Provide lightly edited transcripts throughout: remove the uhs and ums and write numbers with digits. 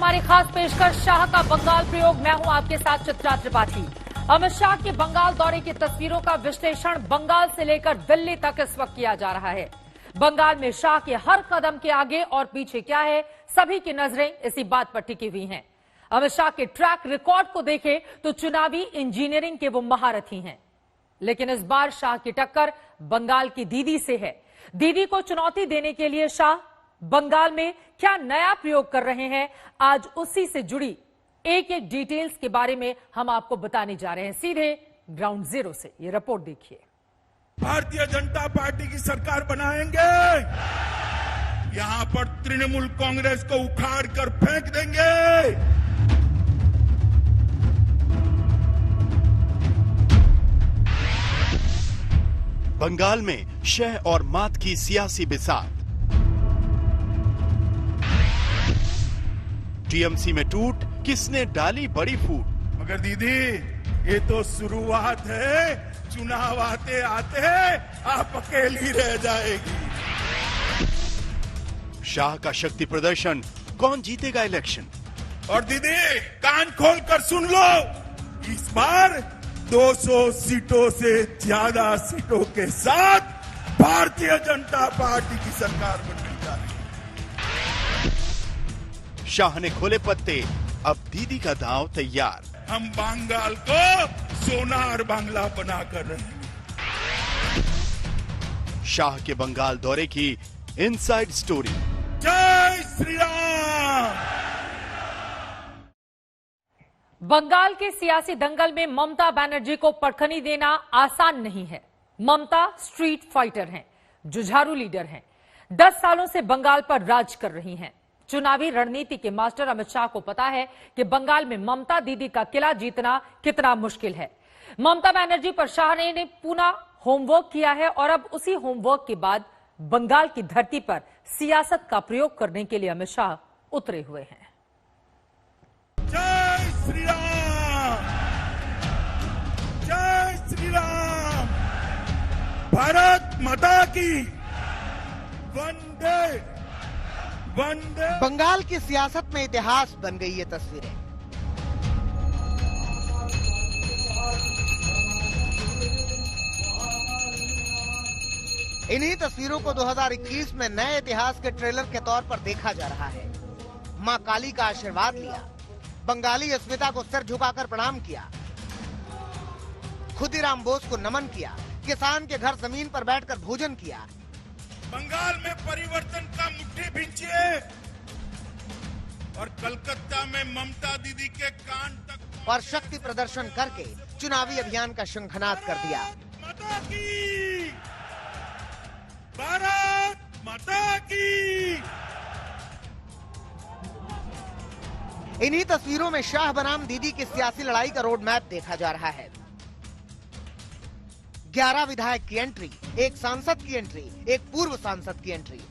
हमारी खास पेशकश शाह का बंगाल प्रयोग। मैं हूं आपके साथ चित्रा त्रिपाठी। अमित शाह के बंगाल दौरे की तस्वीरों का विश्लेषण बंगाल से लेकर दिल्ली तक इस वक्त किया जा रहा है। बंगाल में शाह के हर कदम के आगे और पीछे क्या है, सभी की नजरें इसी बात पर टिकी हुई हैं। अमित शाह के ट्रैक रिकॉर्ड को देखें तो चुनावी इंजीनियरिंग के वो महारथी हैं, लेकिन इस बार शाह की टक्कर बंगाल की दीदी से है। दीदी को चुनौती देने के लिए शाह बंगाल में क्या नया प्रयोग कर रहे हैं, आज उसी से जुड़ी एक एक डिटेल्स के बारे में हम आपको बताने जा रहे हैं। सीधे ग्राउंड जीरो से ये रिपोर्ट देखिए। भारतीय जनता पार्टी की सरकार बनाएंगे, यहां पर तृणमूल कांग्रेस को उखाड़ कर फेंक देंगे। बंगाल में शह और मात की सियासी बिसात। टीएमसी में टूट, किसने डाली बड़ी फूट। मगर दीदी, ये तो शुरुआत है, चुनाव आते आते आप अकेली रह जाएगी। शाह का शक्ति प्रदर्शन, कौन जीतेगा इलेक्शन। और दीदी कान खोल कर सुन लो, इस बार 200 सीटों से ज्यादा सीटों के साथ भारतीय जनता पार्टी की सरकार बनने जा रही है। शाह ने खोले पत्ते, अब दीदी का दांव तैयार। हम बंगाल को सोनार बांग्ला बनाकर रहेंगे। शाह के बंगाल दौरे की इनसाइड स्टोरी। जय श्री राम। बंगाल के सियासी दंगल में ममता बनर्जी को पटखनी देना आसान नहीं है। ममता स्ट्रीट फाइटर हैं, जुझारू लीडर हैं, 10 सालों से बंगाल पर राज कर रही हैं। चुनावी रणनीति के मास्टर अमित शाह को पता है कि बंगाल में ममता दीदी का किला जीतना कितना मुश्किल है। ममता बनर्जी पर शाह ने पूरा होमवर्क किया है और अब उसी होमवर्क के बाद बंगाल की धरती पर सियासत का प्रयोग करने के लिए अमित शाह उतरे हुए हैं। जय श्री राम, जय श्री राम। भारत माता की वंदे वंदे। बंगाल की सियासत में इतिहास बन गई ये तस्वीरें। इन्हीं तस्वीरों को 2021 में नए इतिहास के ट्रेलर के तौर पर देखा जा रहा है। मां काली का आशीर्वाद लिया, बंगाली अस्मिता को सर झुकाकर प्रणाम किया, खुदीराम बोस को नमन किया, किसान के घर जमीन पर बैठकर भोजन किया। बंगाल में परिवर्तन का मुट्ठी भींचिए और कलकत्ता में ममता दीदी के कान तक और शक्ति प्रदर्शन करके चुनावी अभियान का शंखनाद कर दिया। माता की, भारत माता की। इन्हीं तस्वीरों में शाह बनाम दीदी की सियासी लड़ाई का रोड मैप देखा जा रहा है। 11 विधायक की एंट्री, एक सांसद की एंट्री, एक पूर्व सांसद की एंट्री।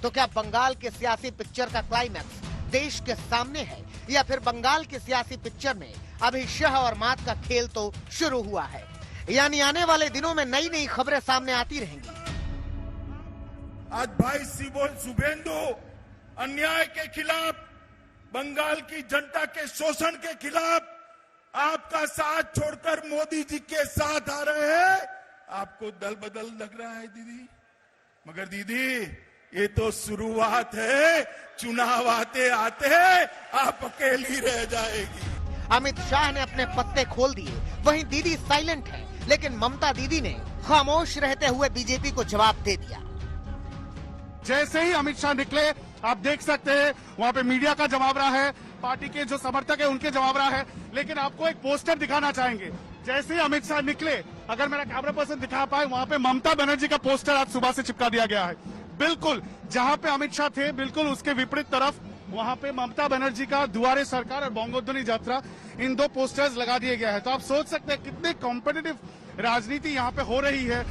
तो क्या बंगाल के सियासी पिक्चर का क्लाइमैक्स देश के सामने है, या फिर बंगाल की सियासी पिक्चर में अभी शाह और मात का खेल तो शुरू हुआ है? यानी आने वाले दिनों में नई नई खबरें सामने आती रहेंगी। आज भाई शिवोल शुभेंदु अन्याय के खिलाफ, बंगाल की जनता के शोषण के खिलाफ आपका साथ छोड़कर मोदी जी के साथ आ रहे हैं। आपको दल बदल लग रहा है दीदी, मगर दीदी ये तो शुरुआत है, चुनाव आते आते आप अकेली रह जाएगी। अमित शाह ने अपने पत्ते खोल दिए, वहीं दीदी साइलेंट है, लेकिन ममता दीदी ने खामोश रहते हुए बीजेपी को जवाब दे दिया। जैसे ही अमित शाह निकले, आप देख सकते हैं वहाँ पे मीडिया का जवाब रहा है, पार्टी के जो समर्थक है उनके जवाब रहा है। लेकिन आपको एक पोस्टर दिखाना चाहेंगे। जैसे ही अमित शाह निकले, अगर मेरा कैमरा पर्सन दिखा पाए, वहाँ पे ममता बनर्जी का पोस्टर आज सुबह से चिपका दिया गया है। बिल्कुल जहाँ पे अमित शाह थे, बिल्कुल उसके विपरीत तरफ वहाँ पे ममता बनर्जी का दुआरे सरकार और बंगोध्वनि यात्रा, इन 2 पोस्टर्स लगा दिए गए हैं। तो आप सोच सकते हैं कितने कॉम्पिटिटिव राजनीति यहाँ पे हो रही है।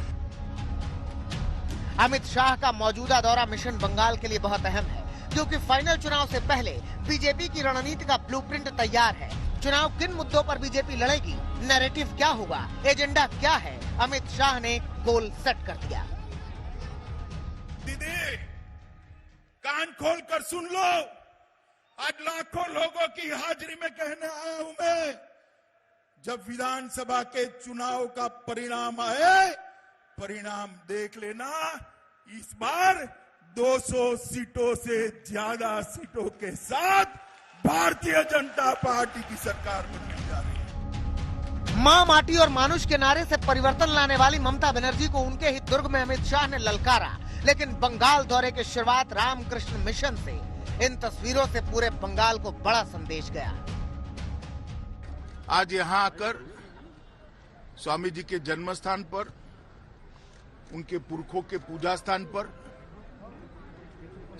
अमित शाह का मौजूदा दौरा मिशन बंगाल के लिए बहुत अहम है, क्योंकि फाइनल चुनाव से पहले बीजेपी की रणनीति का ब्लूप्रिंट तैयार है। चुनाव किन मुद्दों पर बीजेपी लड़ेगी, नैरेटिव क्या होगा, एजेंडा क्या है, अमित शाह ने गोल सेट कर दिया। दीदी कान खोल कर सुन लो, आज लाखों लोगों की हाजिरी में कहने आया हूं मैं, जब विधानसभा के चुनाव का परिणाम आए, परिणाम देख लेना, इस बार 200 सीटों से ज्यादा सीटों के साथ भारतीय जनता पार्टी की सरकार बनने जा रही है। मां, माटी और मानुष के नारे से परिवर्तन लाने वाली ममता बनर्जी को उनके ही दुर्ग में अमित शाह ने ललकारा, लेकिन बंगाल दौरे की शुरुआत रामकृष्ण मिशन से इन तस्वीरों से पूरे बंगाल को बड़ा संदेश गया। आज यहां आकर स्वामी जी के जन्म स्थान पर, उनके पुरखों के पूजा स्थान पर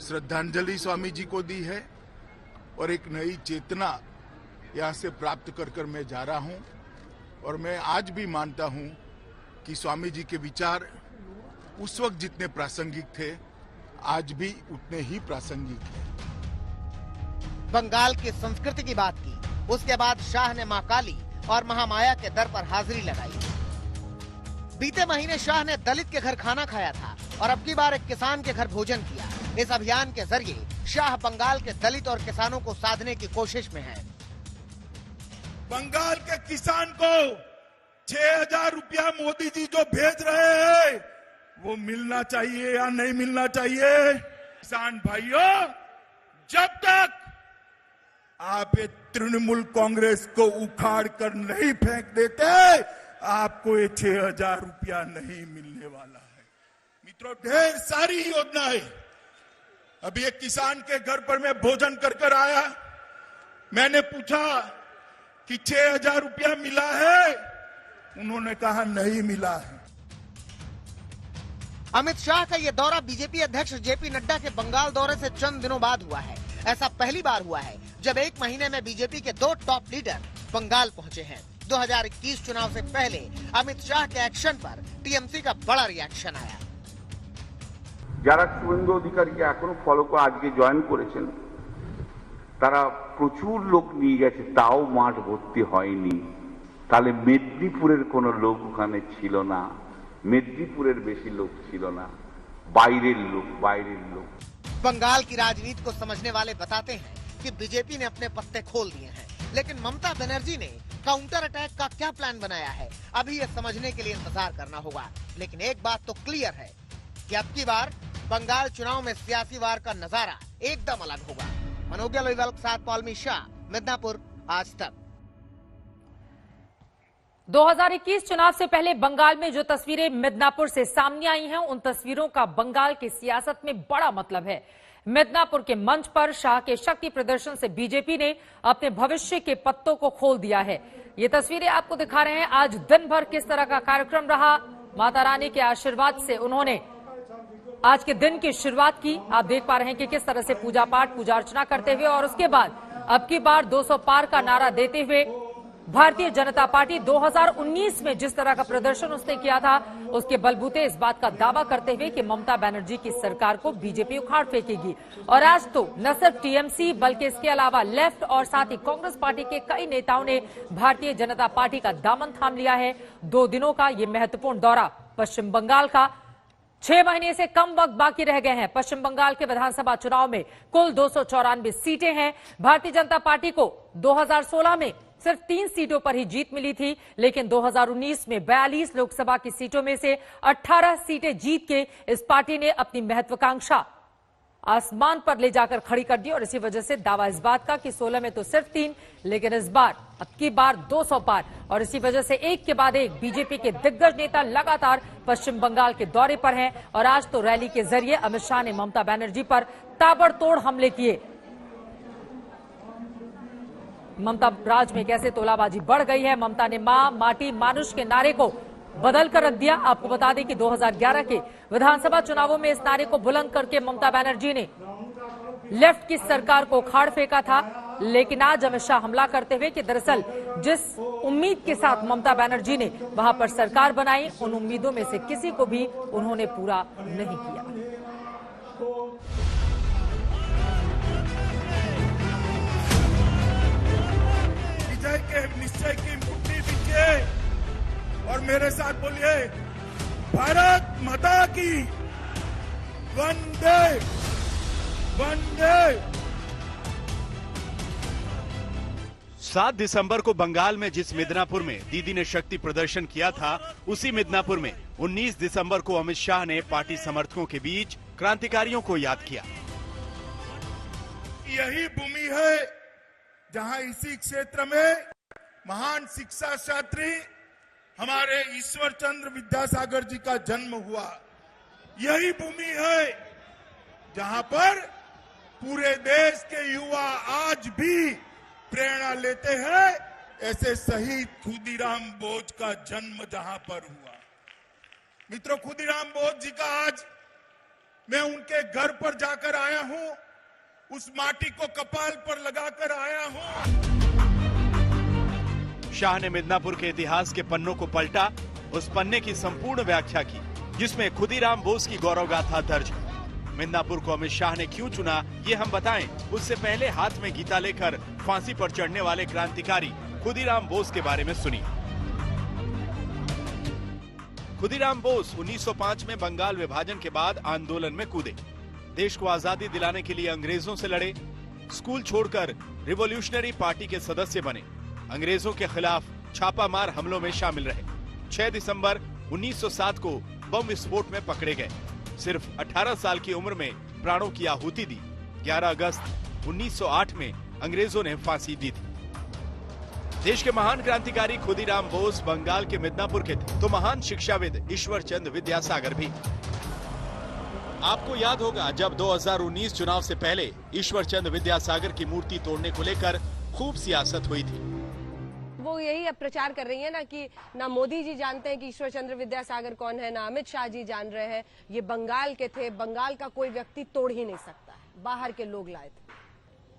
श्रद्धांजलि स्वामी जी को दी है और एक नई चेतना यहां से प्राप्त कर मैं जा रहा हूं। और मैं आज भी मानता हूं कि स्वामी जी के विचार उस वक्त जितने प्रासंगिक थे, आज भी उतने ही प्रासंगिक हैं। बंगाल की संस्कृति की बात की, उसके बाद शाह ने मां काली और महामाया के दर पर हाजिरी लगाई। बीते महीने शाह ने दलित के घर खाना खाया था और अब की बार एक किसान के घर भोजन किया। इस अभियान के जरिए शाह बंगाल के दलित और किसानों को साधने की कोशिश में है। बंगाल के किसान को 6,000 रुपया मोदी जी जो भेज रहे हैं, वो मिलना चाहिए या नहीं मिलना चाहिए? किसान भाइयों, जब तक आप ये तृणमूल कांग्रेस को उखाड़ कर नहीं फेंक देते, आपको ये 6,000 रुपया नहीं मिलने वाला है। मित्रों, ढेर सारी योजनाएं, अभी एक किसान के घर पर मैं भोजन कर आया, मैंने पूछा कि 6,000 रुपया मिला है? उन्होंने कहा नहीं मिला है। अमित शाह का ये दौरा बीजेपी अध्यक्ष जेपी नड्डा के बंगाल दौरे से चंद दिनों बाद हुआ है। ऐसा पहली बार हुआ है जब एक महीने में बीजेपी के 2 टॉप लीडर बंगाल पहुंचे हैं। 2021 चुनाव से पहले अमित शाह के एक्शन पर टीएमसी का बड़ा रिएक्शन आया। যারা শুভেন্দু অধিকারীকে এখনো ফলো করে আজকে জয়েন করেছেন, তারা প্রচুর লোক নিয়ে গেছে, তাও মাঠ ভর্তি হয়নি। তাহলে মেদিনীপুরের কোনো লোক ওখানে ছিল না, মেদিনীপুরের বেশি লোক ছিল না, বাইরের লোক। बंगाल की राजनीति को समझने वाले बताते हैं कि बीजेपी ने अपने पत्ते खोल दिए हैं, लेकिन ममता बनर्जी ने काउंटर अटैक का क्या प्लान बनाया है, अभी यह समझने के लिए इंतजार करना होगा। लेकिन एक बात तो क्लियर है कि अब की बार बंगाल चुनाव में सियासी वार का नजारा एकदम अलग होगा। मनोज्ञ लोईवाल के साथ पॉलमी शाह, मिदनापुर, आज तक। 2021 चुनाव से पहले बंगाल में जो तस्वीरें मिदनापुर से सामने आई हैं, उन तस्वीरों का बंगाल की सियासत में बड़ा मतलब है। मिदनापुर के मंच पर शाह के शक्ति प्रदर्शन से बीजेपी ने अपने भविष्य के पत्तों को खोल दिया है। ये तस्वीरें आपको दिखा रहे हैं। आज दिन भर किस तरह का कार्यक्रम रहा, माता रानी के आशीर्वाद से उन्होंने आज के दिन की शुरुआत की। आप देख पा रहे हैं कि किस तरह से पूजा पाठ, पूजा अर्चना करते हुए और उसके बाद अब की बार 200 पार का नारा देते हुए भारतीय जनता पार्टी 2019 में जिस तरह का प्रदर्शन उसने किया था, उसके बलबूते इस बात का दावा करते हुए कि ममता बनर्जी की सरकार को बीजेपी उखाड़ फेंकेगी। और आज तो न सिर्फ टीएमसी बल्कि इसके अलावा लेफ्ट और साथ ही कांग्रेस पार्टी के कई नेताओं ने भारतीय जनता पार्टी का दामन थाम लिया है। 2 दिनों का ये महत्वपूर्ण दौरा पश्चिम बंगाल का, 6 महीने से कम वक्त बाकी रह गए हैं। पश्चिम बंगाल के विधानसभा चुनाव में कुल 294 सीटें हैं। भारतीय जनता पार्टी को 2016 में सिर्फ 3 सीटों पर ही जीत मिली थी, लेकिन 2019 में 42 लोकसभा की सीटों में से 18 सीटें जीत के इस पार्टी ने अपनी महत्वाकांक्षा आसमान पर ले जाकर खड़ी कर दी। और इसी वजह से दावा इस बात का कि 16 में तो सिर्फ 3, लेकिन इस बार अब की बार 200 पार। और इसी वजह से एक के बाद एक बीजेपी के दिग्गज नेता लगातार पश्चिम बंगाल के दौरे पर हैं। और आज तो रैली के जरिए अमित शाह ने ममता बनर्जी पर ताबड़तोड़ हमले किए। ममता राज में कैसे तोलाबाजी बढ़ गई है। ममता ने मां, माटी, मानुष के नारे को बदल कर रख दिया। आपको बता दें कि 2011 के विधानसभा चुनावों में इस नारे को बुलंद करके ममता बनर्जी ने लेफ्ट की सरकार को उखाड़ फेंका था। लेकिन आज अमित शाह हमला करते हुए कि दरअसल जिस उम्मीद के साथ ममता बनर्जी ने वहां पर सरकार बनाई, उन उम्मीदों में से किसी को भी उन्होंने पूरा नहीं किया। विजय के निश्चय की मुट्ठी दीजिए और मेरे साथ बोलिए, भारत माता की वंदे वंदे। 7 दिसंबर को बंगाल में जिस मिदनापुर में दीदी ने शक्ति प्रदर्शन किया था, उसी मिदनापुर में 19 दिसंबर को अमित शाह ने पार्टी समर्थकों के बीच क्रांतिकारियों को याद किया। यही भूमि है जहां इसी क्षेत्र में महान शिक्षा शास्त्री हमारे ईश्वर चंद्र विद्यासागर जी का जन्म हुआ। यही भूमि है जहां पर पूरे देश के युवा आज भी प्रेरणा लेते हैं। ऐसे शहीद खुदीराम बोस का जन्म जहां पर हुआ। मित्रों, खुदीराम बोस जी का आज मैं उनके घर पर जाकर आया हूं, उस माटी को कपाल पर लगाकर आया हूं। शाह ने मिदनापुर के इतिहास के पन्नों को पलटा, उस पन्ने की संपूर्ण व्याख्या की जिसमें खुदीराम बोस की गौरव गाथा दर्ज है। मिदनापुर को अमित शाह ने क्यों चुना, ये हम बताएं, उससे पहले हाथ में गीता लेकर फांसी पर चढ़ने वाले क्रांतिकारी खुदीराम बोस के बारे में सुनिए। खुदीराम बोस 1905 में बंगाल विभाजन के बाद आंदोलन में कूदे। देश को आजादी दिलाने के लिए अंग्रेजों से लड़े। स्कूल छोड़कर रिवॉल्यूशनरी पार्टी के सदस्य बने। अंग्रेजों के खिलाफ छापामार हमलों में शामिल रहे। 6 दिसंबर 1907 को बम विस्फोट में पकड़े गए। सिर्फ 18 साल की उम्र में प्राणों की आहुति दी। 11 अगस्त 1908 में अंग्रेजों ने फांसी दी थी। देश के महान क्रांतिकारी खुदीराम बोस बंगाल के मिदनापुर के थे, तो महान शिक्षाविद ईश्वर चंद्र विद्यासागर भी। आपको याद होगा जब 2019 चुनाव से पहले ईश्वर चंद्र विद्यासागर की मूर्ति तोड़ने को लेकर खूब सियासत हुई थी। वो यही अब प्रचार कर रही है ना कि ना मोदी जी जानते हैं कि ईश्वर चंद्र विद्यासागर कौन है, ना अमित शाह जी जान रहे हैं। ये बंगाल के थे, बंगाल का कोई व्यक्ति तोड़ ही नहीं सकता है, बाहर के लोग लाए थे।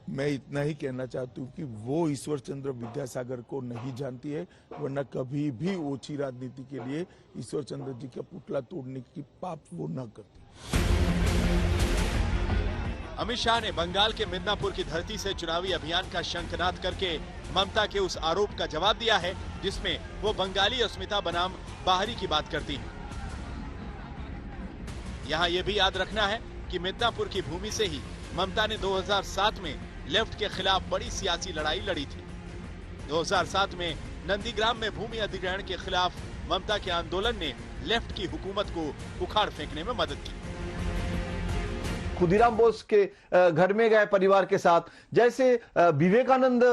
मैं इतना ही कहना चाहती हूँ कि वो ईश्वर चंद्र विद्यासागर को नहीं जानती है, वरना कभी भी ओछी राजनीति के लिए ईश्वर चंद्र जी का पुतला तोड़ने की पाप वो न करती। अमित शाह ने बंगाल के मिदनापुर की धरती से चुनावी अभियान का शंखनाद करके ममता के उस आरोप का जवाब दिया है जिसमें वो बंगाली अस्मिता बनाम बाहरी की बात करती है। यहाँ ये भी याद रखना है कि मिदनापुर की भूमि से ही ममता ने 2007 में लेफ्ट के खिलाफ बड़ी सियासी लड़ाई लड़ी थी। 2007 में नंदीग्राम में भूमि अधिग्रहण के खिलाफ ममता के आंदोलन ने लेफ्ट की हुकूमत को उखाड़ फेंकने में मदद की। खुदीराम बोस के घर में गए परिवार के साथ, जैसे विवेकानंद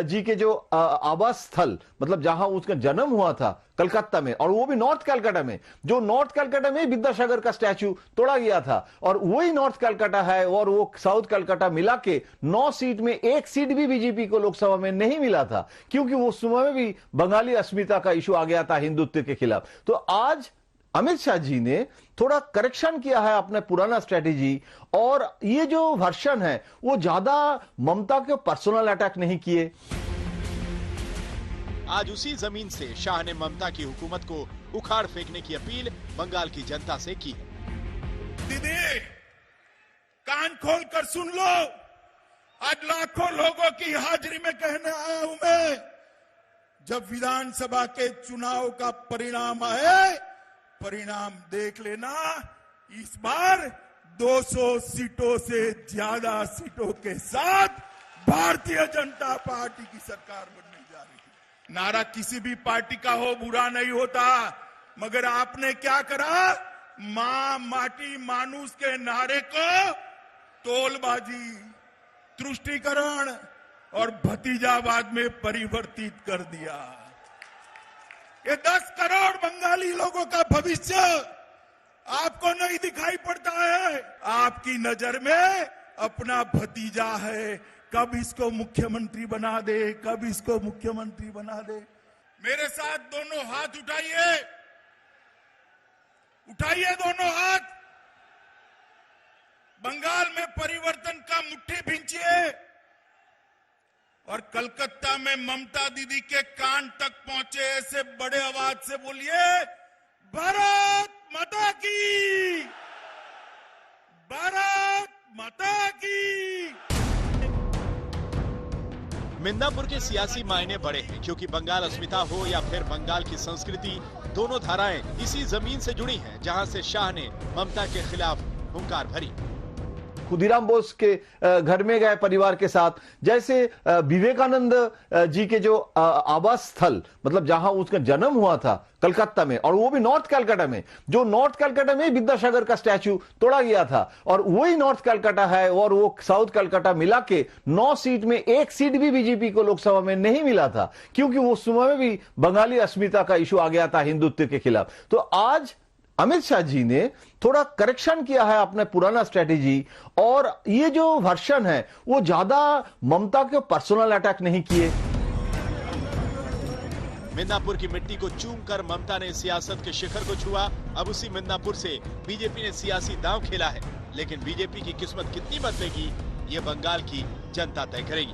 जी के जो आवास स्थल, मतलब जहां उसका जन्म हुआ था कलकत्ता में, और वो भी नॉर्थ कलकत्ता में, जो नॉर्थ कलकत्ता में विद्यासागर का स्टैचू तोड़ा गया था, और वही नॉर्थ कलकत्ता है और वो साउथ कलकत्ता मिला के 9 सीट में 1 सीट भी बीजेपी को लोकसभा में नहीं मिला था, क्योंकि वो समय में भी बंगाली अस्मिता का इशू आ गया था हिंदुत्व के खिलाफ। तो आज अमित शाह जी ने थोड़ा करेक्शन किया है अपना पुराना स्ट्रेटेजी, और ये जो वर्षन है वो ज्यादा ममता के पर्सनल अटैक नहीं किए। आज उसी जमीन से शाह ने ममता की हुकूमत को उखाड़ फेंकने की अपील बंगाल की जनता से की है। दीदी, कान खोल कर सुन लो, आज लाखों लोगों की हाजिरी में कहने आया हूं मैं, जब विधानसभा के चुनाव का परिणाम आए, परिणाम देख लेना, इस बार 200 सीटों से ज्यादा सीटों के साथ भारतीय जनता पार्टी की सरकार बनने जा रही है। नारा किसी भी पार्टी का हो बुरा नहीं होता, मगर आपने क्या करा, मां माटी मानुष के नारे को तोलबाजी, तुष्टीकरण और भतीजावाद में परिवर्तित कर दिया। ये 10 करोड़ बंगाली लोगों का भविष्य आपको नहीं दिखाई पड़ता है। आपकी नजर में अपना भतीजा है, कब इसको मुख्यमंत्री बना दे, कब इसको मुख्यमंत्री बना दे। मेरे साथ दोनों हाथ उठाइए, उठाइए दोनों हाथ। बंगाल में परिवर्तन का मुट्ठी भींचिए और कलकत्ता में ममता दीदी के कान तक पहुंचे ऐसे बड़े आवाज से बोलिए, भारत माता की, भारत माता की। मिदनापुर के सियासी मायने बड़े हैं, क्योंकि बंगाल अस्मिता हो या फिर बंगाल की संस्कृति, दोनों धाराएं इसी जमीन से जुड़ी हैं जहां से शाह ने ममता के खिलाफ हुंकार भरी। खुदीराम बोस के घर में गए परिवार के साथ, जैसे विवेकानंद जी के जो आवास स्थल, मतलब जहां उसका जन्म हुआ था कलकत्ता में, और वो भी नॉर्थ कलकत्ता में, जो नॉर्थ कलकत्ता में विद्यासागर का स्टैच्यू तोड़ा गया था, और वही नॉर्थ कलकत्ता है, और वो साउथ कलकत्ता मिला के 9 सीट में 1 सीट भी बीजेपी को लोकसभा में नहीं मिला था, क्योंकि वो समय में भी बंगाली अस्मिता का इशू आ गया था हिंदुत्व के खिलाफ। तो आज अमित शाह जी ने थोड़ा करेक्शन किया है अपना पुराना स्ट्रेटेजी, और ये जो वर्षन है वो ज्यादा ममता के पर्सनल अटैक नहीं किए। मिदनापुर की मिट्टी को चूम कर ममता ने सियासत के शिखर को छुआ। अब उसी मिदनापुर से बीजेपी ने सियासी दांव खेला है, लेकिन बीजेपी की किस्मत कितनी बदलेगी ये बंगाल की जनता तय करेगी।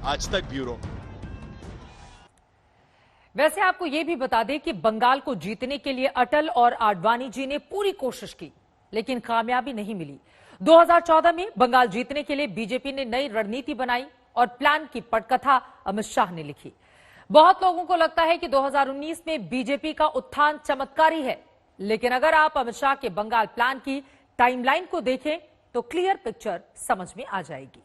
आज तक ब्यूरो। वैसे आपको यह भी बता दें कि बंगाल को जीतने के लिए अटल और आडवाणी जी ने पूरी कोशिश की, लेकिन कामयाबी नहीं मिली। 2014 में बंगाल जीतने के लिए बीजेपी ने नई रणनीति बनाई और प्लान की पटकथा अमित शाह ने लिखी। बहुत लोगों को लगता है कि 2019 में बीजेपी का उत्थान चमत्कारी है, लेकिन अगर आप अमित शाह के बंगाल प्लान की टाइमलाइन को देखें तो क्लियर पिक्चर समझ में आ जाएगी।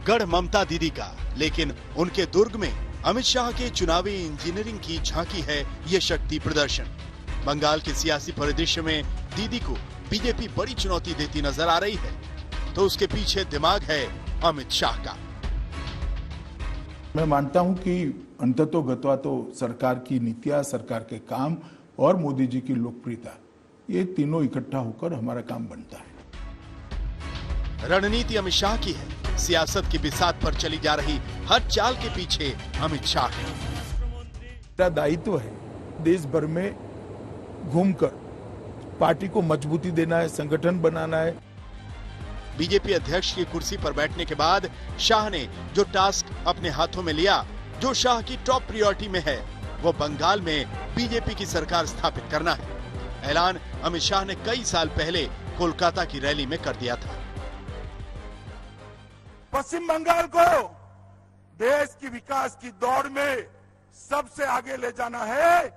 गढ़ ममता दीदी का, लेकिन उनके दुर्ग में अमित शाह के चुनावी इंजीनियरिंग की झांकी है ये शक्ति प्रदर्शन। बंगाल के सियासी परिदृश्य में दीदी को बीजेपी बड़ी चुनौती देती नजर आ रही है, तो उसके पीछे दिमाग है अमित शाह का। मैं मानता हूं कि अंततोगत्वा तो सरकार की नीतियां, सरकार के काम और मोदी जी की लोकप्रियता, ये तीनों इकट्ठा होकर हमारा काम बनता है। रणनीति अमित शाह की है, सियासत की बिसात पर चली जा रही हर चाल के पीछे अमित शाह है। मेरा दायित्व है देश भर में घूमकर पार्टी को मजबूती देना है, संगठन बनाना है। बीजेपी अध्यक्ष की कुर्सी पर बैठने के बाद शाह ने जो टास्क अपने हाथों में लिया, जो शाह की टॉप प्रायोरिटी में है, वो बंगाल में बीजेपी की सरकार स्थापित करना है। ऐलान अमित शाह ने कई साल पहले कोलकाता की रैली में कर दिया था। पश्चिम बंगाल को देश की विकास की दौड़ में सबसे आगे ले जाना है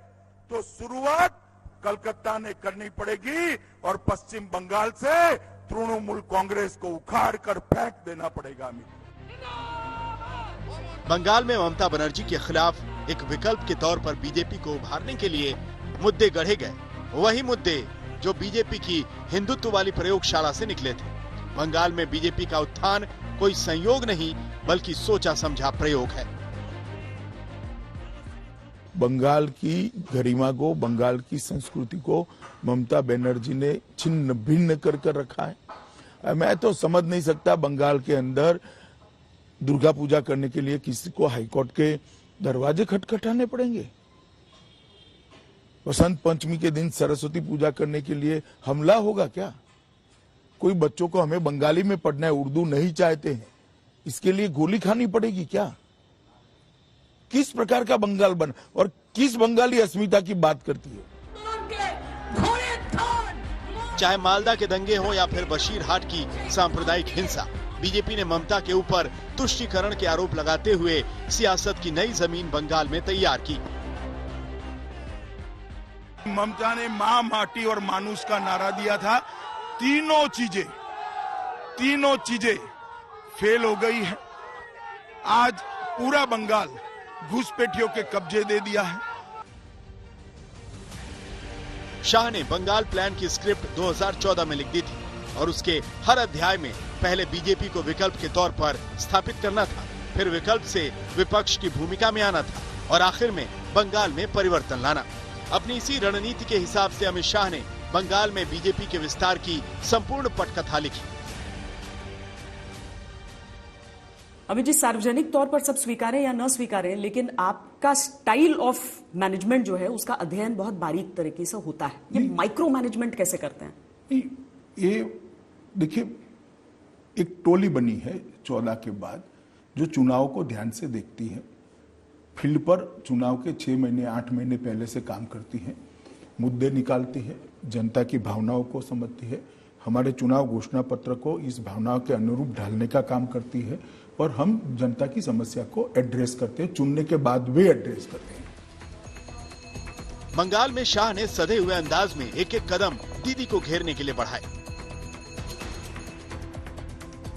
तो शुरुआत कलकत्ता ने करनी पड़ेगी और पश्चिम बंगाल से तृणमूल कांग्रेस को उखाड़ कर फेंक देना पड़ेगा। बंगाल में ममता बनर्जी के खिलाफ एक विकल्प के तौर पर बीजेपी को उभारने के लिए मुद्दे गढ़े गए, वही मुद्दे जो बीजेपी की हिंदुत्व वाली प्रयोगशाला से निकले थे। बंगाल में बीजेपी का उत्थान कोई संयोग नहीं बल्कि सोचा समझा प्रयोग है। बंगाल की गरिमा को, बंगाल की संस्कृति को ममता बनर्जी ने छिन्न भिन्न कर रखा है। मैं तो समझ नहीं सकता बंगाल के अंदर दुर्गा पूजा करने के लिए किसी को हाईकोर्ट के दरवाजे खटखटाने पड़ेंगे। वसंत पंचमी के दिन सरस्वती पूजा करने के लिए हमला होगा क्या? कोई बच्चों को हमें बंगाली में पढ़ना है, उर्दू नहीं चाहते हैं, इसके लिए गोली खानी पड़ेगी क्या? किस प्रकार का बंगाल बना और किस बंगाली अस्मिता की बात करती है? चाहे मालदा के दंगे हो या फिर बशीरहाट की सांप्रदायिक हिंसा, बीजेपी ने ममता के ऊपर तुष्टीकरण के आरोप लगाते हुए सियासत की नई जमीन बंगाल में तैयार की। ममता ने मां, माटी और मानुष का नारा दिया था। तीनों चीजें फेल हो गई है। आज पूरा बंगाल घुसपैठियों के कब्जे दे दिया है। शाह ने बंगाल प्लान की स्क्रिप्ट 2014 में लिख दी थी और उसके हर अध्याय में पहले बीजेपी को विकल्प के तौर पर स्थापित करना था, फिर विकल्प से विपक्ष की भूमिका में आना था और आखिर में बंगाल में परिवर्तन लाना। अपनी इसी रणनीति के हिसाब से अमित शाह ने बंगाल में बीजेपी के विस्तार की संपूर्ण पटकथा लिखी। अमित जी, सार्वजनिक तौर पर सब स्वीकारें या न स्वीकारें, लेकिन आपका स्टाइल ऑफ मैनेजमेंट जो है उसका अध्ययन बहुत बारीक तरीके से होता है। ये माइक्रो मैनेजमेंट कैसे करते हैं? ये देखिए, एक टोली बनी है 14 के बाद जो चुनाव को ध्यान से देखती है, फील्ड पर चुनाव के 6 महीने 8 महीने पहले से काम करती है, मुद्दे निकालती है, जनता की भावनाओं को समझती है, हमारे चुनाव घोषणा पत्र को इस भावनाओं के अनुरूप ढालने का काम करती है और हम जनता की समस्या को एड्रेस करते हैं, चुनने के बाद भी एड्रेस करते हैं। बंगाल में शाह ने सधे हुए अंदाज में एक एक कदम दीदी को घेरने के लिए बढ़ाए।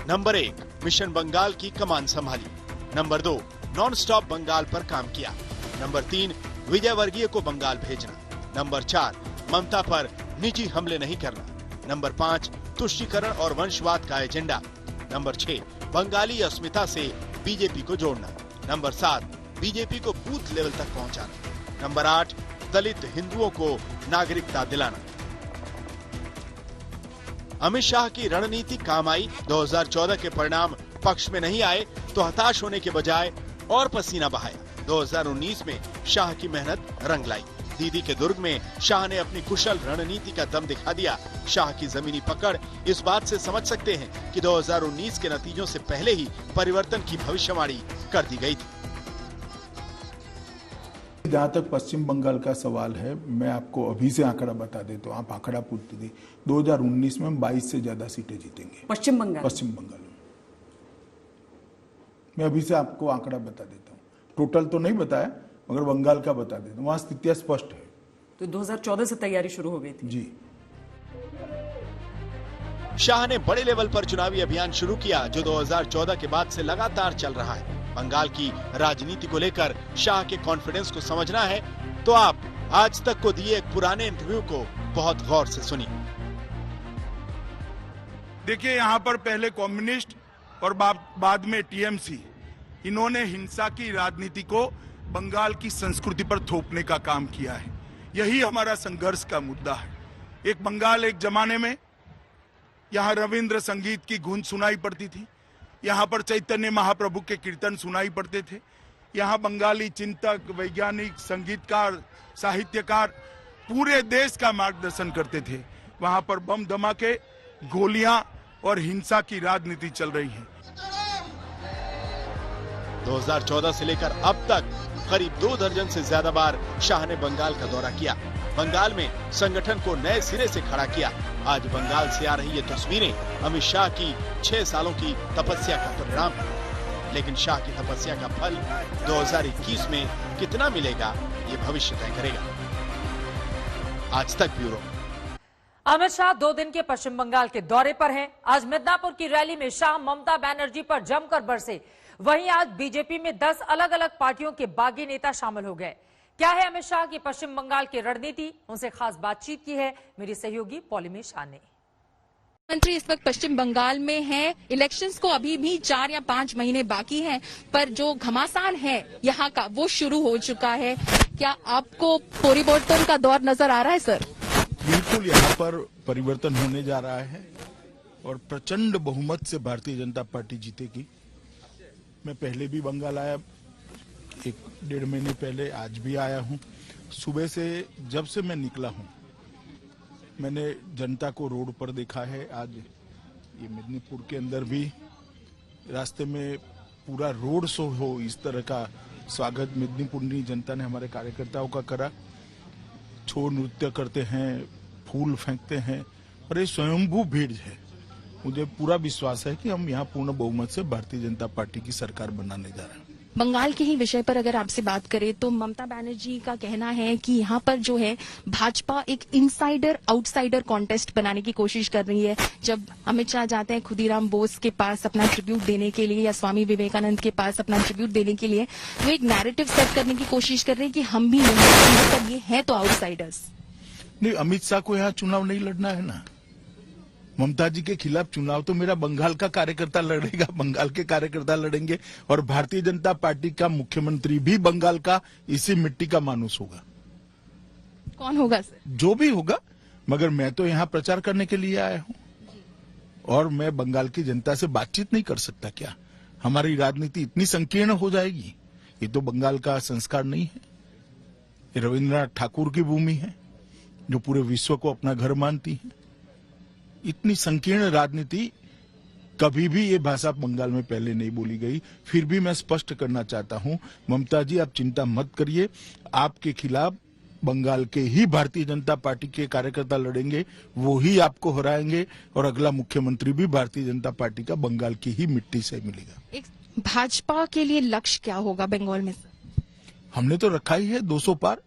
नंबर 1, मिशन बंगाल की कमान संभाली। नंबर 2, नॉन स्टॉप बंगाल पर काम किया। नंबर 3, विजय वर्गीय को बंगाल भेजना। नंबर 4, ममता पर निजी हमले नहीं करना। नंबर 5, तुष्टीकरण और वंशवाद का एजेंडा। नंबर 6, बंगाली अस्मिता से बीजेपी को जोड़ना। नंबर 7, बीजेपी को बूथ लेवल तक पहुंचाना। नंबर 8, दलित हिंदुओं को नागरिकता दिलाना। अमित शाह की रणनीति काम आई। 2014 के परिणाम पक्ष में नहीं आए तो हताश होने के बजाय और पसीना बहाया। 2019 में शाह की मेहनत रंग लाई। दीदी के दुर्ग में शाह ने अपनी कुशल रणनीति का दम दिखा दिया। शाह की जमीनी पकड़ इस बात से समझ सकते हैं कि 2019 के नतीजों से पहले ही परिवर्तन की भविष्यवाणी कर दी गई थी। जहां तक पश्चिम बंगाल का सवाल है, मैं आपको अभी से आंकड़ा बता देता हूँ, आप आंकड़ा पूछते थे। 2019 में हम 22 से ज्यादा सीटें जीतेंगे पश्चिम बंगाल में। मैं अभी से आपको आंकड़ा बता देता हूँ, टोटल तो नहीं बताया मगर बंगाल का बता देता हूँ, वहां स्थितियां स्पष्ट है। तो 2014 से तैयारी शुरू हो गई थी जी। शाह ने बड़े लेवल पर चुनावी अभियान शुरू किया जो 2014 के बाद से लगातार चल रहा है। बंगाल की राजनीति को लेकर शाह के कॉन्फिडेंस को समझना है तो आप आज तक को दिए एक पुराने इंटरव्यू को बहुत गौर से सुनिए। देखिए, यहाँ पर पहले कम्युनिस्ट और बाद में टीएमसी, इन्होंने हिंसा की राजनीति को बंगाल की संस्कृति पर थोपने का काम किया है। यही हमारा संघर्ष का मुद्दा है। एक बंगाल एक जमाने में यहाँ रविंद्र संगीत की गूंज सुनाई पड़ती थी, यहाँ पर चैतन्य महाप्रभु के कीर्तन सुनाई पड़ते थे, यहाँ बंगाली चिंतक, वैज्ञानिक, संगीतकार, साहित्यकार पूरे देश का मार्गदर्शन करते थे। वहां पर बम धमाके, गोलियां और हिंसा की राजनीति चल रही है। 2014 से लेकर अब तक करीब 2 दर्जन से ज्यादा बार शाह ने बंगाल का दौरा किया। बंगाल में संगठन को नए सिरे से खड़ा किया। आज बंगाल से आ रही ये तस्वीरें अमित शाह की 6 सालों की तपस्या का परिणाम है। लेकिन शाह की तपस्या का फल 2021 में कितना मिलेगा ये भविष्य तय करेगा। आज तक ब्यूरो। अमित शाह 2 दिन के पश्चिम बंगाल के दौरे पर हैं। आज मिदनापुर की रैली में शाह ममता बनर्जी पर जमकर बरसे। वहीं आज बीजेपी में 10 अलग अलग पार्टियों के बागी नेता शामिल हो गए। क्या है अमित शाह की पश्चिम बंगाल की रणनीति, उनसे खास बातचीत की है मेरी सहयोगी पॉलिमी शाह ने। मंत्री इस वक्त पश्चिम बंगाल में हैं। इलेक्शंस को अभी भी 4 या 5 महीने बाकी हैं, पर जो घमासान है यहाँ का वो शुरू हो चुका है। क्या आपको परिवर्तन का दौर नजर आ रहा है सर? बिल्कुल, यहाँ पर परिवर्तन होने जा रहा है और प्रचंड बहुमत से भारतीय जनता पार्टी जीतेगी। मैं पहले भी बंगाल आया, 1-1.5 महीने पहले, आज भी आया हूँ। सुबह से जब से मैं निकला हूँ मैंने जनता को रोड पर देखा है। आज ये मिदनीपुर के अंदर भी रास्ते में पूरा रोड शो हो, इस तरह का स्वागत मिदनीपुरी जनता ने हमारे कार्यकर्ताओं का करा। छो नृत्य करते हैं, फूल फेंकते हैं और ये स्वयंभू भीड़ है। मुझे पूरा विश्वास है कि हम यहाँ पूर्ण बहुमत से भारतीय जनता पार्टी की सरकार बनाने जा रहे हैं। बंगाल के ही विषय पर अगर आपसे बात करें तो ममता बनर्जी का कहना है कि यहाँ पर जो है भाजपा एक इनसाइडर आउटसाइडर कॉन्टेस्ट बनाने की कोशिश कर रही है। जब अमित शाह जाते हैं खुदीराम बोस के पास अपना ट्रिब्यूट देने के लिए या स्वामी विवेकानंद के पास अपना ट्रिब्यूट देने के लिए, वो एक नैरेटिव सेट करने की कोशिश कर रहे हैं कि हम भी नहीं, ये है तो आउटसाइडर्स। नहीं, अमित शाह को यहाँ चुनाव नहीं लड़ना है ना। ममता जी के खिलाफ चुनाव तो मेरा बंगाल का कार्यकर्ता लड़ेगा, बंगाल के कार्यकर्ता लड़ेंगे और भारतीय जनता पार्टी का मुख्यमंत्री भी बंगाल का इसी मिट्टी का मानुस होगा। कौन होगा सर? जो भी होगा, मगर मैं तो यहाँ प्रचार करने के लिए आया हूँ और मैं बंगाल की जनता से बातचीत नहीं कर सकता क्या? हमारी राजनीति इतनी संकीर्ण हो जाएगी? ये तो बंगाल का संस्कार नहीं है। ये रविन्द्रनाथ ठाकुर की भूमि है जो पूरे विश्व को अपना घर मानती है। इतनी संकीर्ण राजनीति कभी भी ये भाषा बंगाल में पहले नहीं बोली गई। फिर भी मैं स्पष्ट करना चाहता हूं, ममता जी आप चिंता मत करिए, आपके खिलाफ बंगाल के ही भारतीय जनता पार्टी के कार्यकर्ता लड़ेंगे, वो ही आपको हराएंगे और अगला मुख्यमंत्री भी भारतीय जनता पार्टी का बंगाल की ही मिट्टी से मिलेगा। एक भाजपा के लिए लक्ष्य क्या होगा बंगाल में? हमने तो रखा ही है 200 पार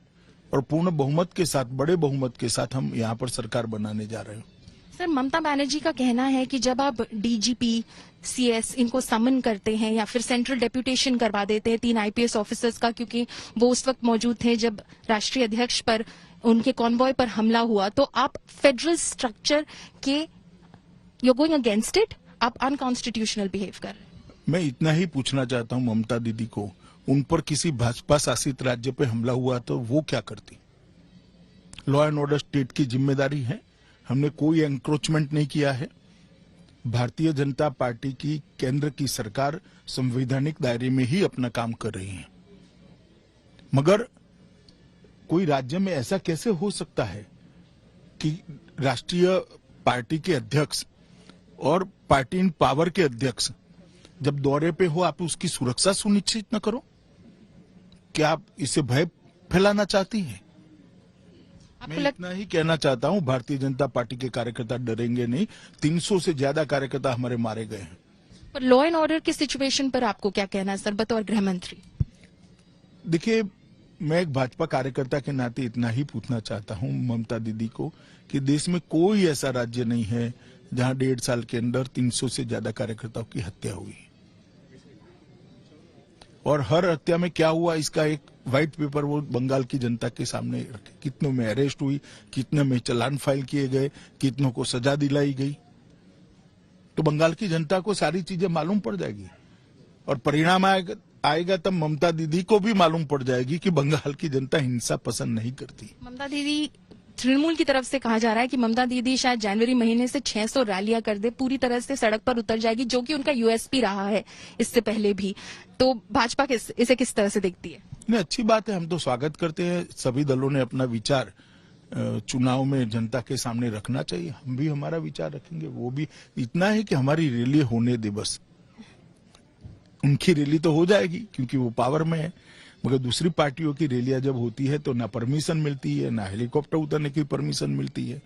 और पूर्ण बहुमत के साथ, बड़े बहुमत के साथ हम यहाँ पर सरकार बनाने जा रहे हैं। सर, ममता बनर्जी का कहना है कि जब आप डीजीपी, सीएस इनको समन करते हैं या फिर सेंट्रल डेप्यूटेशन करवा देते हैं 3 आईपीएस ऑफिसर्स का, क्योंकि वो उस वक्त मौजूद थे जब राष्ट्रीय अध्यक्ष पर उनके कॉन्वॉय पर हमला हुआ, तो आप फेडरल स्ट्रक्चर के यू गोइंग अगेंस्ट इट, आप अनकॉन्स्टिट्यूशनल बिहेव कर रहे हैं। मैं इतना ही पूछना चाहता हूं ममता दीदी को, उन पर किसी भाजपा शासित राज्य पे हमला हुआ तो वो क्या करती? लॉ एंड ऑर्डर स्टेट की जिम्मेदारी है, हमने कोई एंक्रोचमेंट नहीं किया है। भारतीय जनता पार्टी की केंद्र की सरकार संवैधानिक दायरे में ही अपना काम कर रही है। मगर कोई राज्य में ऐसा कैसे हो सकता है कि राष्ट्रीय पार्टी के अध्यक्ष और पार्टी इन पावर के अध्यक्ष जब दौरे पे हो आप उसकी सुरक्षा सुनिश्चित न करो? क्या आप इसे भय फैलाना चाहती हैं? मैं इतना ही कहना चाहता हूं, भारतीय जनता पार्टी के कार्यकर्ता डरेंगे नहीं। 300 से ज्यादा कार्यकर्ता हमारे मारे गए हैं। पर लॉ एंड ऑर्डर की सिचुएशन पर आपको क्या कहना है सर, बतौर गृह मंत्री? देखिए, मैं एक भाजपा कार्यकर्ता के नाते इतना ही पूछना चाहता हूं ममता दीदी को कि देश में कोई ऐसा राज्य नहीं है जहां 1.5 साल के अंदर 300 से ज्यादा कार्यकर्ताओं की हत्या हुई। और हर हत्या में क्या हुआ इसका एक व्हाइट पेपर वो बंगाल की जनता के सामने रखे। कितनों में अरेस्ट हुई, कितने में चालान फाइल किए गए, कितनों को सजा दिलाई गई, तो बंगाल की जनता को सारी चीजें मालूम पड़ जाएगी और परिणाम आएगा तब ममता दीदी को भी मालूम पड़ जाएगी कि बंगाल की जनता हिंसा पसंद नहीं करती। ममता दीदी, तृणमूल की तरफ से कहा जा रहा है कि ममता दीदी शायद जनवरी महीने से 600 रैलियां कर दे, पूरी तरह से सड़क पर उतर जाएगी, जो कि उनका यूएसपी रहा है इससे पहले भी। तो भाजपा इसे किस तरह से देखती है? नहीं, अच्छी बात है, हम तो स्वागत करते हैं। सभी दलों ने अपना विचार चुनाव में जनता के सामने रखना चाहिए, हम भी हमारा विचार रखेंगे। वो भी इतना है कि हमारी रैली होने दे बस। उनकी रैली तो हो जाएगी क्योंकि वो पावर में है, मगर दूसरी पार्टियों की रैलियां जब होती है तो ना परमिशन मिलती है, ना हेलीकॉप्टर उतरने की परमिशन मिलती है,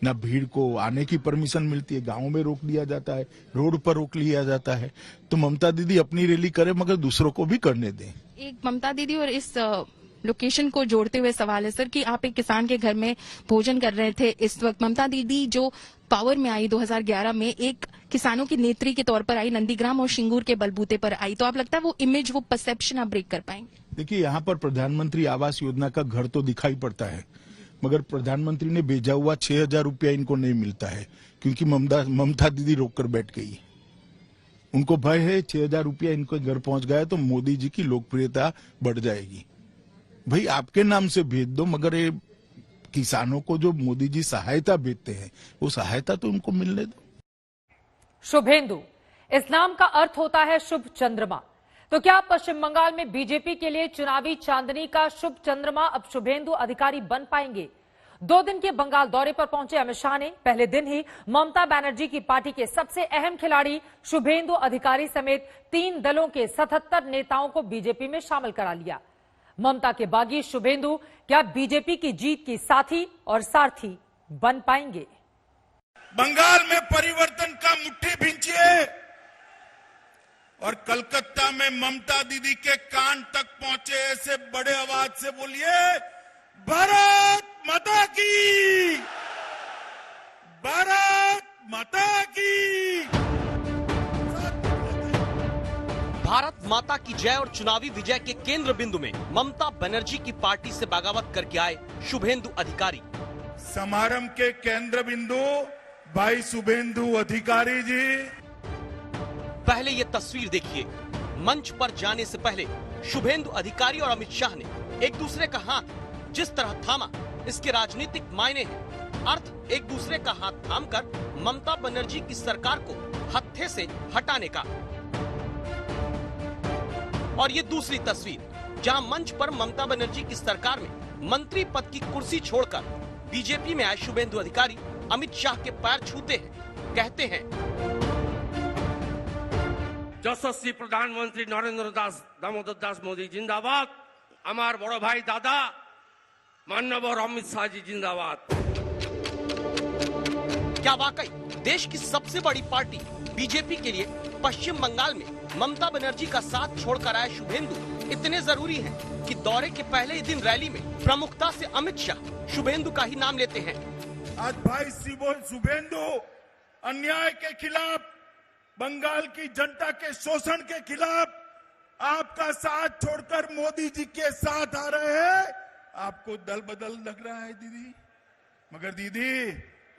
ना भीड़ को आने की परमिशन मिलती है। गांव में रोक दिया जाता है, रोड पर रोक लिया जाता है। तो ममता दीदी अपनी रैली करे मगर दूसरों को भी करने दें। एक ममता दीदी और इस लोकेशन को जोड़ते हुए सवाल है सर कि आप एक किसान के घर में भोजन कर रहे थे इस वक्त। ममता दीदी जो पावर में आई 2011 में, एक किसानों की नेत्री के तौर पर आई, नंदीग्राम और शिंगूर के बलबूते पर आई, तो आप लगता है वो इमेज, वो परसेप्शन आप ब्रेक कर पाएंगे? देखिए, यहाँ पर प्रधानमंत्री आवास योजना का घर तो दिखाई पड़ता है, मगर प्रधानमंत्री ने भेजा हुआ 6,000 रुपया इनको नहीं मिलता है क्योंकि ममता दीदी रोककर बैठ गई। उनको भय है 6,000 रुपया इनको घर पहुंच गया तो मोदी जी की लोकप्रियता बढ़ जाएगी। भाई, आपके नाम से भेज दो, मगर ये किसानों को जो मोदी जी सहायता भेजते हैं वो सहायता तो उनको मिलने दो। शुभेंदु, इस नाम का अर्थ होता है शुभ चंद्रमा। तो क्या पश्चिम बंगाल में बीजेपी के लिए चुनावी चांदनी का शुभ चंद्रमा अब शुभेंदु अधिकारी बन पाएंगे? 2 दिन के बंगाल दौरे पर पहुंचे अमित शाह ने पहले दिन ही ममता बनर्जी की पार्टी के सबसे अहम खिलाड़ी शुभेंदु अधिकारी समेत 3 दलों के 77 नेताओं को बीजेपी में शामिल करा लिया। ममता के बागी शुभेंदु क्या बीजेपी की जीत की साथी और सारथी बन पाएंगे? बंगाल में परिवर्तन का मुट्ठी भींचिए और कलकत्ता में ममता दीदी के कान तक पहुंचे ऐसे बड़े आवाज से बोलिए, भारत माता की, भारत माता की। भारत माता की जय और चुनावी विजय के केंद्र बिंदु में ममता बनर्जी की पार्टी से बगावत करके आए शुभेंदु अधिकारी। समारंभ के केंद्र बिंदु भाई शुभेंदु अधिकारी जी। पहले ये तस्वीर देखिए। मंच पर जाने से पहले शुभेंदु अधिकारी और अमित शाह ने एक दूसरे का हाथ जिस तरह थामा, इसके राजनीतिक मायने हैं। अर्थ एक दूसरे का हाथ थामकर ममता बनर्जी की सरकार को हत्थे से हटाने का। और ये दूसरी तस्वीर जहां मंच पर ममता बनर्जी की सरकार में मंत्री पद की कुर्सी छोड़कर बीजेपी में आए शुभेंदु अधिकारी अमित शाह के पैर छूते हैं, कहते हैं যশস্বী প্রধানমন্ত্রী নরেন্দ্র দামোদর দাস মোদী जिंदाबाद, আমার বড় ভাই দাদা माननीय अमित शाह जी जिंदाबाद। क्या वाकई देश की सबसे बड़ी पार्टी बीजेपी के लिए पश्चिम बंगाल में ममता बनर्जी का साथ छोड़कर आए शुभेंदु इतने जरूरी हैं कि दौरे के पहले ही दिन रैली में प्रमुखता से अमित शाह शुभेंदु का ही नाम लेते हैं। आज भाई शुभेंदु अन्याय के खिलाफ, बंगाल की जनता के शोषण के खिलाफ आपका साथ छोड़कर मोदी जी के साथ आ रहे हैं। आपको दल बदल लग रहा है दीदी, मगर दीदी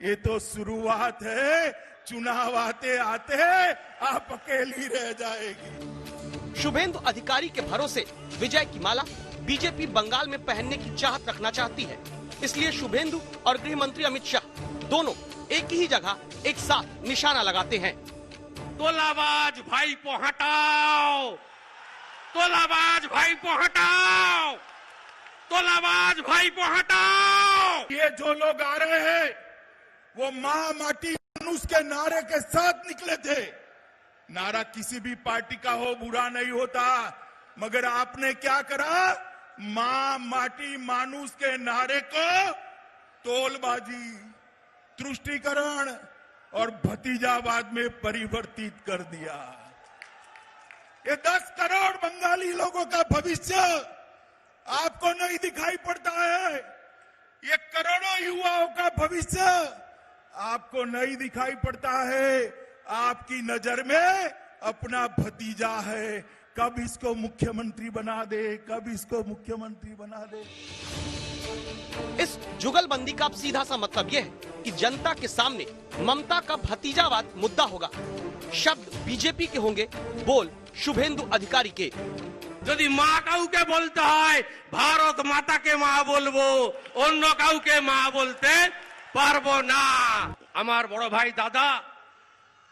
ये तो शुरुआत है, चुनाव आते आते आप अकेली रह जाएगी। शुभेंदु अधिकारी के भरोसे विजय की माला बीजेपी बंगाल में पहनने की चाहत रखना चाहती है, इसलिए शुभेंदु और गृह मंत्री अमित शाह दोनों एक ही जगह एक साथ निशाना लगाते हैं। तोलाबाज भाई को हटाओ, तोलाबाज भाई को हटाओ, तोलाबाज भाई को हटाओ। ये जो लोग आ रहे हैं वो माँ माटी मानुष के नारे के साथ निकले थे। नारा किसी भी पार्टी का हो बुरा नहीं होता, मगर आपने क्या करा, माँ माटी मानुष के नारे को तोलबाजी, तुष्टीकरण और भतीजावाद में परिवर्तित कर दिया। ये 10 करोड़ बंगाली लोगों का भविष्य आपको नहीं दिखाई पड़ता है। ये करोड़ों युवाओं का भविष्य आपको नहीं दिखाई पड़ता है। आपकी नजर में अपना भतीजा है, कब इसको मुख्यमंत्री बना दे, कब इसको मुख्यमंत्री बना दे। इस जुगलबंदी का अब सीधा सा मतलब यह है कि जनता के सामने ममता का भतीजावाद मुद्दा होगा। शब्द बीजेपी के होंगे, बोल शुभेंदु अधिकारी के। যদি মা কাউকে বলতে হয় ভারত মাতাকে মা বলবো, অন্য কাউকে মা বলতে পারবো না। আমার বড় ভাই দাদা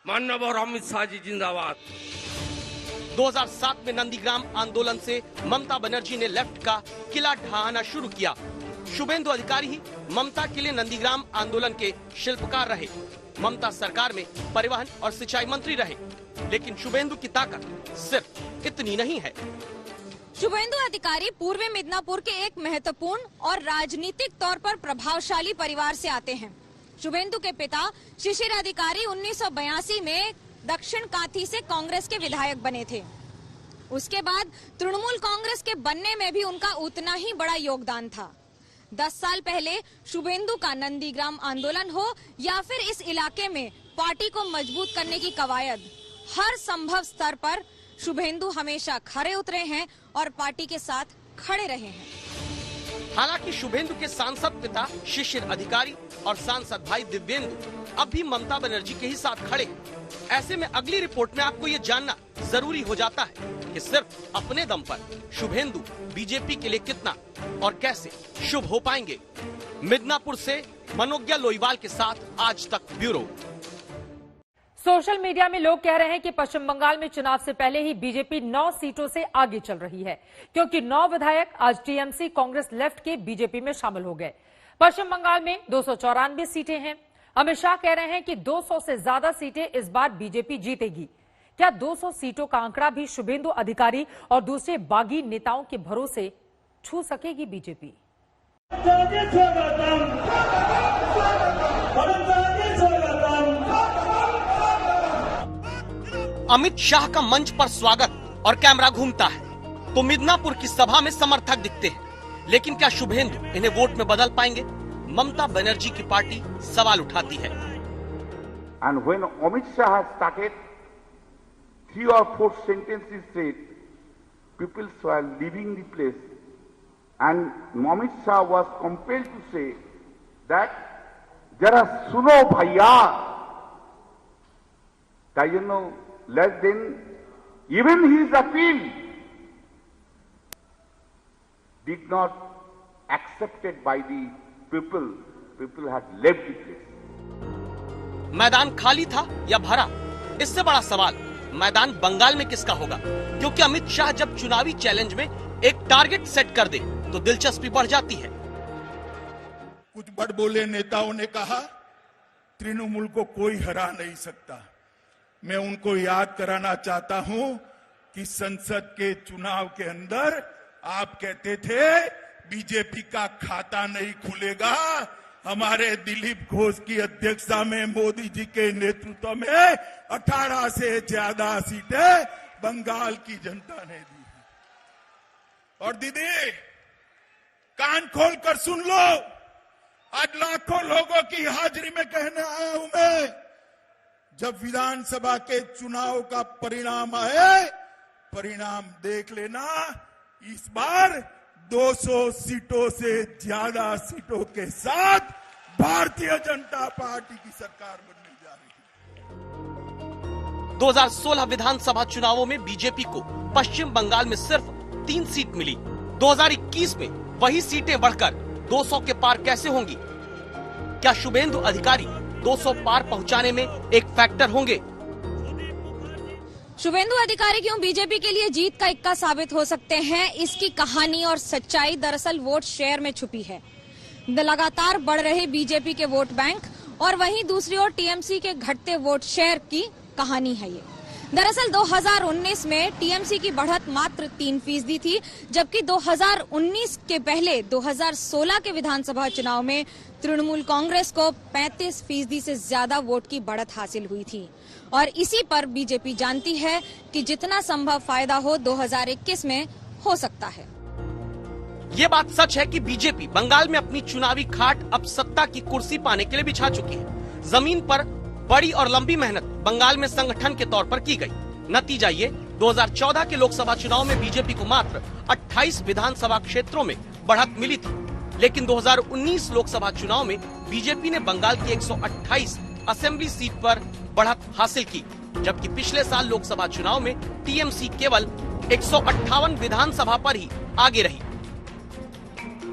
माननीय अमित शाह जी जिंदाबाद। 2007 में नंदीग्राम आंदोलन से ममता बनर्जी ने लेफ्ट का किला ढहाना शुरू किया। शुभेंदु अधिकारी ही ममता के लिए नंदीग्राम आंदोलन के शिल्पकार रहे। ममता सरकार में परिवहन और सिंचाई मंत्री रहे, लेकिन शुभेंदु की ताकत सिर्फ इतनी नहीं है। शुभेंदु अधिकारी पूर्वी मिदनापुर के एक महत्वपूर्ण और राजनीतिक तौर पर प्रभावशाली परिवार से आते हैं। शुभेंदु के पिता शिशिर अधिकारी 1982 में दक्षिण कांथी से कांग्रेस के विधायक बने थे। उसके बाद तृणमूल कांग्रेस के बनने में भी उनका उतना ही बड़ा योगदान था। 10 साल पहले शुभेंदु का नंदीग्राम आंदोलन हो या फिर इस इलाके में पार्टी को मजबूत करने की कवायद, हर संभव स्तर पर शुभेंदु हमेशा खरे उतरे हैं और पार्टी के साथ खड़े रहे हैं। हालांकि शुभेंदु के सांसद पिता शिशिर अधिकारी और सांसद भाई दिव्येंदु अब भी ममता बनर्जी के ही साथ खड़े हैं। ऐसे में अगली रिपोर्ट में आपको ये जानना जरूरी हो जाता है कि सिर्फ अपने दम पर शुभेंदु बीजेपी के लिए कितना और कैसे शुभ हो पाएंगे। मिदनापुर से मनोज्ञा लोईवाल के साथ आज तक ब्यूरो। सोशल मीडिया में लोग कह रहे हैं कि पश्चिम बंगाल में चुनाव से पहले ही बीजेपी 9 सीटों से आगे चल रही है, क्योंकि 9 विधायक आज टीएमसी कांग्रेस लेफ्ट के बीजेपी में शामिल हो गए। पश्चिम बंगाल में 294 सीटें हैं। अमित शाह कह रहे हैं कि 200 से ज्यादा सीटें इस बार बीजेपी जीतेगी। क्या 200 सीटों का आंकड़ा भी शुभेंदु अधिकारी और दूसरे बागी नेताओं के भरोसे छू सकेगी बीजेपी? अमित शाह का मंच पर स्वागत और कैमरा घूमता है तो मिदनापुर की सभा में समर्थक दिखते हैं, लेकिन क्या शुभेंदु इन्हें वोट में बदल पाएंगे? ममता बनर्जी की पार्टी सवाल उठाती है। And when Amit Shah has started, 3 or 4 sentences said, people were leaving the place, and Amit Shah was compelled to say that jara suno bhaiya, তাই জন্য less than even his appeal did not accepted by the people. People had left the place. मैदान खाली था या भरा? इससे बड़ा सवाल मैदान बंगाल में किसका होगा, क्योंकि अमित शाह जब चुनावी चैलेंज में एक टारगेट सेट कर दे तो दिलचस्पी बढ़ जाती है। कुछ बड़बोले नेताओं ने कहा तृणमूल को कोई हरा नहीं सकता। मैं उनको याद कराना चाहता हूं कि संसद के चुनाव के अंदर आप कहते थे बीजेपी का खाता नहीं खुलेगा। हमारे दिलीप घोष की अध्यक्षता में मोदी जी के नेतृत्व में 18 से ज्यादा सीटें बंगाल की जनता ने दी। और दीदी कान खोल कर सुन लो, आज लाखों लोगों की हाजिरी में कहने आया हूं मैं, जब विधानसभा के चुनाव का परिणाम आए, परिणाम देख लेना, इस बार 200 सीटों से ज्यादा सीटों के साथ भारतीय जनता पार्टी की सरकार बनने जा रही है। 2016 विधानसभा चुनावों में बीजेपी को पश्चिम बंगाल में सिर्फ 3 सीट मिली। 2021 में वही सीटें बढ़कर 200 के पार कैसे होंगी? क्या शुभेंदु अधिकारी 200 पार पहुंचाने में एक फैक्टर होंगे? शुभेंदु अधिकारी क्यों बीजेपी के लिए जीत का इक्का साबित हो सकते हैं, इसकी कहानी और सच्चाई दरअसल वोट शेयर में छुपी है। लगातार बढ़ रहे बीजेपी के वोट बैंक और वहीं दूसरी ओर टीएमसी के घटते वोट शेयर की कहानी है ये। दरअसल 2019 में टीएमसी की बढ़त मात्र 3% थी, जबकि 2019 के पहले 2016 के विधानसभा चुनाव में तृणमूल कांग्रेस को 35% से ज्यादा वोट की बढ़त हासिल हुई थी। और इसी पर बीजेपी जानती है कि जितना संभव फायदा हो 2021 में हो सकता है। ये बात सच है कि बीजेपी बंगाल में अपनी चुनावी खाट अब सत्ता की कुर्सी पाने के लिए बिछा चुकी है। जमीन पर बड़ी और लंबी मेहनत बंगाल में संगठन के तौर पर की गई। नतीजा ये, 2014 के लोकसभा चुनाव में बीजेपी को मात्र 28 विधानसभा क्षेत्रों में बढ़त मिली थी, लेकिन 2019 लोकसभा चुनाव में बीजेपी ने बंगाल की 128 असेंबली सीट पर बढ़त हासिल की, जबकि पिछले साल लोकसभा चुनाव में टीएमसी केवल 158 विधानसभा पर ही आगे रही।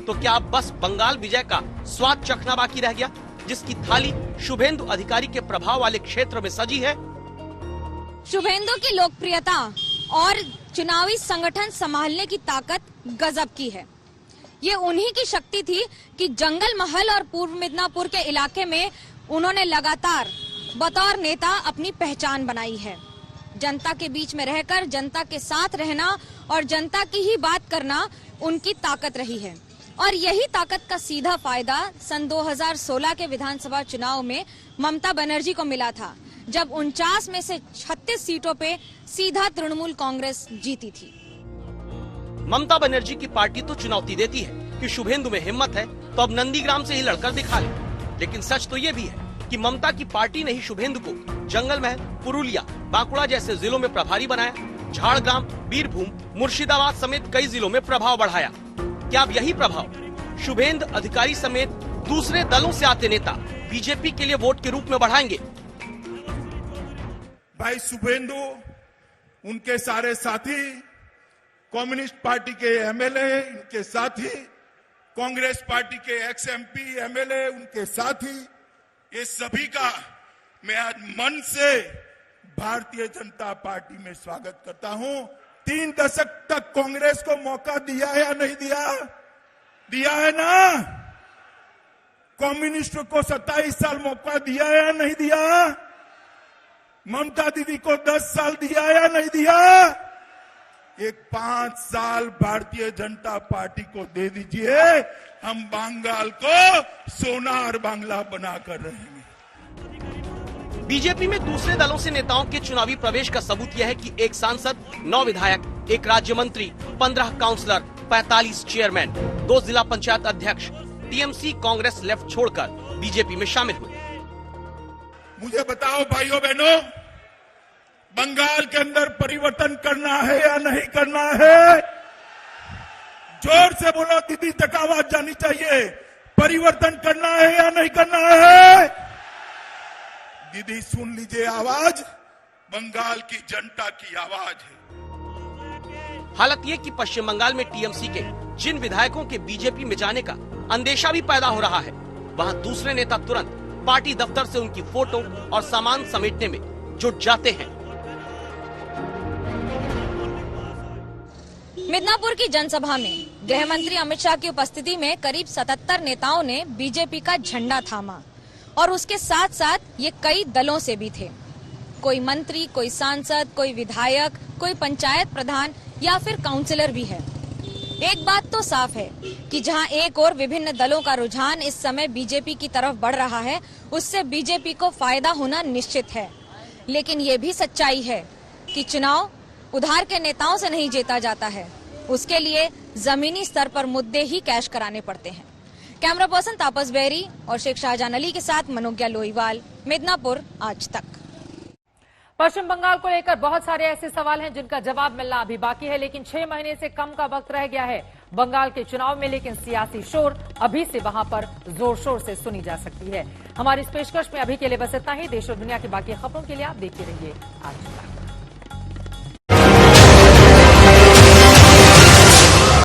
तो क्या अब बस बंगाल विजय का स्वाद चखना बाकी रह गया, जिसकी थाली शुभेंदु अधिकारी के प्रभाव वाले क्षेत्र में सजी है? शुभेंदु की लोकप्रियता और चुनावी संगठन संभालने की ताकत गजब की है। ये उन्हीं की शक्ति थी कि जंगल महल और पूर्व मिदनापुर के इलाके में उन्होंने लगातार बतौर नेता अपनी पहचान बनाई है। जनता के बीच में रहकर जनता के साथ रहना और जनता की ही बात करना उनकी ताकत रही है। और यही ताकत का सीधा फायदा सन 2016 के विधानसभा चुनाव में ममता बनर्जी को मिला था, जब 49 में से 36 सीटों पे सीधा तृणमूल कांग्रेस जीती थी। ममता बनर्जी की पार्टी तो चुनौती देती है कि शुभेंदु में हिम्मत है तो अब नंदीग्राम से ही लड़कर दिखा ले, लेकिन सच तो ये भी है कि ममता की पार्टी ने ही शुभेंदु को जंगल महल, पुरुलिया, बांकुड़ा जैसे जिलों में प्रभारी बनाया। झाड़ग्राम, बीरभूम, मुर्शिदाबाद समेत कई जिलों में प्रभाव बढ़ाया। क्या अब यही प्रभाव शुभेंदु अधिकारी समेत दूसरे दलों से आते नेता बीजेपी के लिए वोट के रूप में बढ़ाएंगे? भाई शुभेंदु, उनके सारे साथी, कम्युनिस्ट पार्टी के एमएलए, इनके साथी, कांग्रेस पार्टी के एक्स एमपी एमएलए, उनके साथी, ये सभी का मैं आज मन से भारतीय जनता पार्टी में स्वागत करता हूं। 3 दशक तक कांग्रेस को मौका दिया है या नहीं दिया? दिया है ना। कम्युनिस्ट को 27 साल मौका दिया है या नहीं दिया? ममता दीदी को 10 साल दिया है या नहीं दिया? एक 5 साल भारतीय जनता पार्टी को दे दीजिए, हम बंगाल को सोनार बांग्ला बनाकर रहेंगे। बीजेपी में दूसरे दलों से नेताओं के चुनावी प्रवेश का सबूत यह है कि एक सांसद, 9 विधायक, 1 राज्य मंत्री, 15 काउंसलर, 45 चेयरमैन, 2 जिला पंचायत अध्यक्ष टीएमसी कांग्रेस लेफ्ट छोड़कर बीजेपी में शामिल हुए। मुझे बताओ भाइयों बहनों, बंगाल के अंदर परिवर्तन करना है या नहीं करना है? जोर से बोलो दीदी, तक आवाज जानी चाहिए। परिवर्तन करना है या नहीं करना है? दीदी सुन लीजिए आवाज, बंगाल की जनता की आवाज है। हालत ये कि पश्चिम बंगाल में टीएमसी के जिन विधायकों के बीजेपी में जाने का अंदेशा भी पैदा हो रहा है, वहां दूसरे नेता तुरंत पार्टी दफ्तर से उनकी फोटो और सामान समेटने में जुट जाते हैं। मिदनापुर की जनसभा में गृह मंत्री अमित शाह की उपस्थिति में करीब 77 नेताओं ने बीजेपी का झंडा थामा और उसके साथ साथ ये कई दलों से भी थे। कोई मंत्री, कोई सांसद, कोई विधायक, कोई पंचायत प्रधान या फिर काउंसलर भी है। एक बात तो साफ है कि जहां एक और विभिन्न दलों का रुझान इस समय बीजेपी की तरफ बढ़ रहा है, उससे बीजेपी को फायदा होना निश्चित है। लेकिन ये भी सच्चाई है कि चुनाव उधार के नेताओं से नहीं जीता जाता है, उसके लिए जमीनी स्तर पर मुद्दे ही कैश कराने पड़ते हैं। कैमरा पर्सन तापस बेरी और शेख शाहजहां अली के साथ मनोज्ञा लोईवाल, मिदनापुर, आज तक। पश्चिम बंगाल को लेकर बहुत सारे ऐसे सवाल हैं जिनका जवाब मिलना अभी बाकी है, लेकिन 6 महीने से कम का वक्त रह गया है बंगाल के चुनाव में, लेकिन सियासी शोर अभी से वहां पर जोर शोर से सुनी जा सकती है। हमारी इस पेशकश में अभी के लिए बस इतना ही। देश और दुनिया की बाकी खबरों के लिए आप देखते रहिए आज।